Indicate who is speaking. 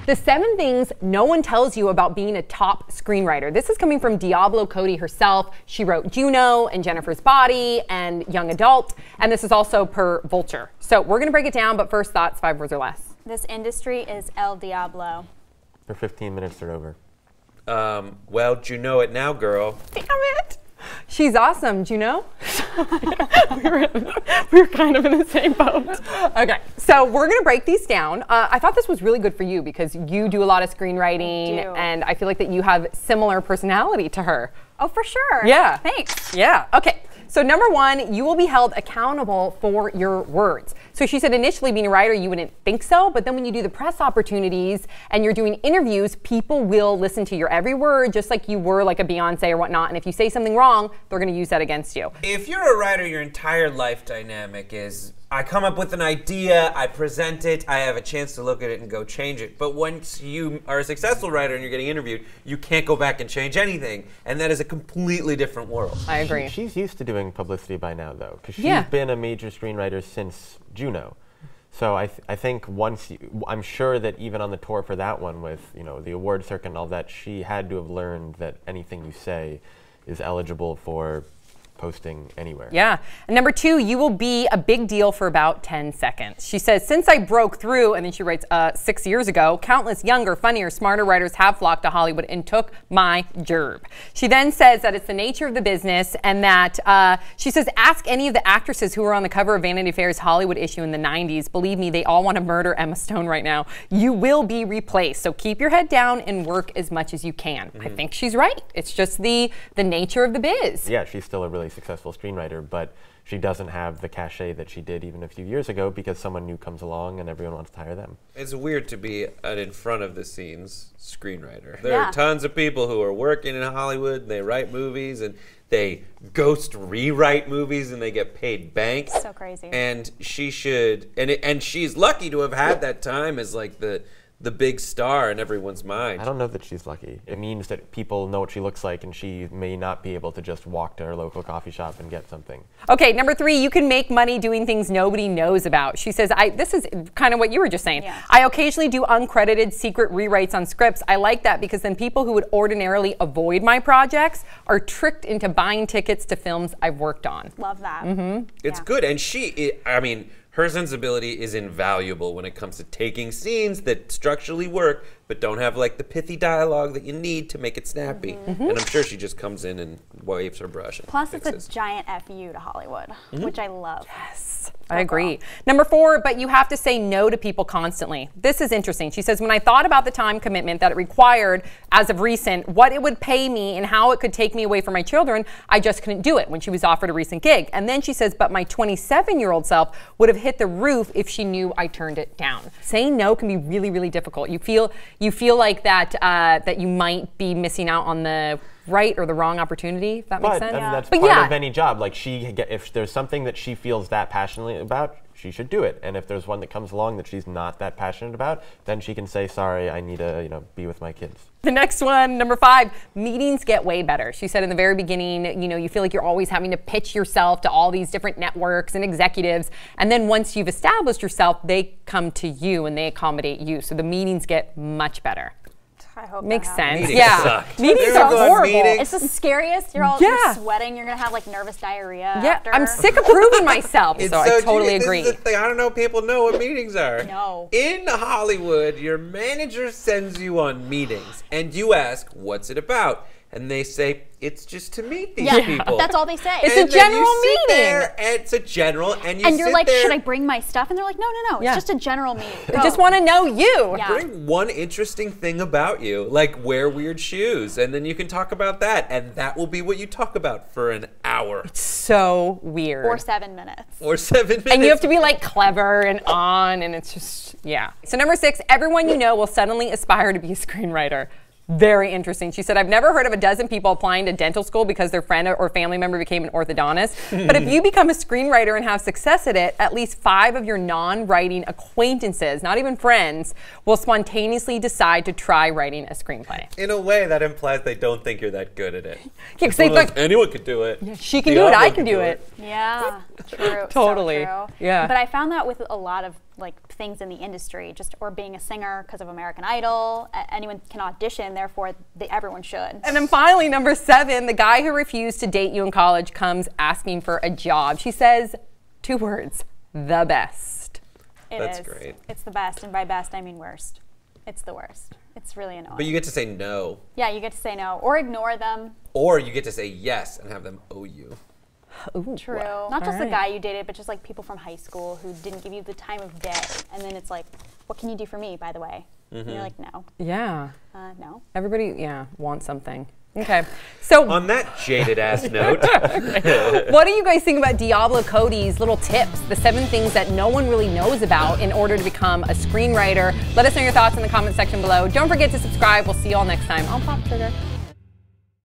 Speaker 1: The 7 things no one tells you about being a top screenwriter. This is coming from Diablo Cody herself. She wrote Juno and Jennifer's Body and Young Adult, and this is also per Vulture. So we're gonna break it down, but first thoughts, 5 words or less.
Speaker 2: This industry is El Diablo.
Speaker 3: For 15 minutes, they're over.
Speaker 4: Well, you know it now, girl.
Speaker 1: Damn it! She's awesome, Juno. we were kind of in the same boat. Okay, so we're gonna break these down. I thought this was really good for you because you do a lot of screenwriting, and I feel like that you have similar personality to her.
Speaker 2: Oh, for sure.
Speaker 1: Yeah.
Speaker 2: Thanks.
Speaker 1: Yeah. Okay. So number 1, you will be held accountable for your words. So she said initially being a writer, you wouldn't think so, but then when you do the press opportunities and you're doing interviews, people will listen to your every word, just like you were like a Beyonce or whatnot. And if you say something wrong, they're going to use that against you.
Speaker 4: If you're a writer, your entire life dynamic is, I come up with an idea, I present it, I have a chance to look at it and go change it. But once you are a successful writer and you're getting interviewed, you can't go back and change anything. And that is a completely different world.
Speaker 1: I agree.
Speaker 3: She's used to doing publicity by now, though, because she's been a major screenwriter since Juno. So I think I'm sure that even on the tour for that one with, you know, the award circuit and all that, she had to have learned that anything you say is eligible for posting anywhere.
Speaker 1: Yeah. And number 2, you will be a big deal for about 10 seconds. She says, since I broke through, and then she writes 6 years ago, countless younger, funnier, smarter writers have flocked to Hollywood and took my gerb. She then says that it's the nature of the business and that, she says, ask any of the actresses who were on the cover of Vanity Fair's Hollywood issue in the 90s. Believe me, they all want to murder Emma Stone right now. You will be replaced. So keep your head down and work as much as you can. I think she's right. It's just the nature of the biz.
Speaker 3: Yeah, she's still a really successful screenwriter, but she doesn't have the cachet that she did even a few years ago because someone new comes along and everyone wants to hire them.
Speaker 4: It's weird to be an in front of the scenes screenwriter. There are tons of people who are working in Hollywood, they write movies and they ghost rewrite movies and they get paid bank.
Speaker 2: So crazy.
Speaker 4: And she should, and she's lucky to have had that time as like the big star in everyone's mind.
Speaker 3: I don't know that she's lucky. It means that people know what she looks like and she may not be able to just walk to her local coffee shop and get something.
Speaker 1: Okay, number 3, you can make money doing things nobody knows about. She says, this is kind of what you were just saying. Yeah. I occasionally do uncredited secret rewrites on scripts. I like that because then people who would ordinarily avoid my projects are tricked into buying tickets to films I've worked on.
Speaker 2: Love that.
Speaker 4: It's good, and I mean, her sensibility is invaluable when it comes to taking scenes that structurally work, but don't have like the pithy dialogue that you need to make it snappy. And I'm sure she just comes in and waves her brush. And
Speaker 2: Plus, it's a giant FU to Hollywood, which I love.
Speaker 1: Yes, I agree. Number 4, but you have to say no to people constantly. This is interesting. She says, when I thought about the time commitment that it required as of recent, what it would pay me and how it could take me away from my children, I just couldn't do it when she was offered a recent gig. And then she says, but my 27-year-old self would have hit the roof if she knew I turned it down. Saying no can be really, really difficult. You feel like that that you might be missing out on the right or the wrong opportunity, if that makes sense.
Speaker 3: That's part of any job. Like if there's something that she feels that passionately about, she should do it. And if there's one that comes along that she's not that passionate about, then she can say, sorry, I need to be with my kids.
Speaker 1: The next one, number 5, meetings get way better. She said in the very beginning, you feel like you're always having to pitch yourself to all these different networks and executives. And then once you've established yourself, they come to you and they accommodate you. So the meetings get much better.
Speaker 2: I hope
Speaker 1: Makes sense.
Speaker 4: Meetings suck.
Speaker 1: Meetings are horrible.
Speaker 2: It's the scariest. You're all you're sweating. You're going to have like nervous diarrhea after.
Speaker 1: I'm sick of proving myself, so I totally agree.
Speaker 4: This is the thing. I don't know if people know what meetings are.
Speaker 2: No.
Speaker 4: In Hollywood, your manager sends you on meetings, and you ask, what's it about? And they say, it's just to meet these people.
Speaker 2: That's all they say.
Speaker 1: It's a general meeting.
Speaker 4: It's a general, and
Speaker 2: you're like, should I bring my stuff? And they're like, no. It's just a general meeting.
Speaker 1: I just want to know you.
Speaker 2: Yeah.
Speaker 4: Bring one interesting thing about you, like wear weird shoes, and then you can talk about that, and that will be what you talk about for an hour.
Speaker 1: It's so weird.
Speaker 2: Or 7 minutes.
Speaker 4: Or 7 minutes.
Speaker 1: And you have to be like clever and on, and it's just, So number 6, everyone you know will suddenly aspire to be a screenwriter. Very interesting. She said, I've never heard of a dozen people applying to dental school because their friend or family member became an orthodontist. But if you become a screenwriter and have success at it, at least 5 of your non-writing acquaintances, not even friends, will spontaneously decide to try writing a screenplay.
Speaker 4: In a way, that implies they don't think you're that good at it.
Speaker 1: Because they think
Speaker 4: anyone could do it.
Speaker 1: Yeah, she can do it, I can do it.
Speaker 2: Yeah, true.
Speaker 1: Totally.
Speaker 2: So true.
Speaker 1: Yeah.
Speaker 2: But I found that with a lot of like things in the industry, just or being a singer because of American Idol. Anyone can audition, therefore everyone should.
Speaker 1: And then finally, number 7, the guy who refused to date you in college comes asking for a job. She says 2 words, the best.
Speaker 4: That's great.
Speaker 2: It's the best, and by best I mean worst. It's the worst. It's really annoying.
Speaker 4: But you get to say no.
Speaker 2: Yeah, you get to say no or ignore them.
Speaker 4: Or you get to say yes and have them owe you.
Speaker 1: Ooh,
Speaker 2: True. Not just the guy you dated, but just like people from high school who didn't give you the time of day. And then it's like, what can you do for me, by the way? And you're like, no.
Speaker 1: Yeah.
Speaker 2: No.
Speaker 1: Everybody, wants something. Okay. So
Speaker 4: on that jaded ass note,
Speaker 1: what do you guys think about Diablo Cody's little tips, the 7 things that no one really knows about in order to become a screenwriter? Let us know your thoughts in the comment section below. Don't forget to subscribe. We'll see you all next time on Pop Sugar.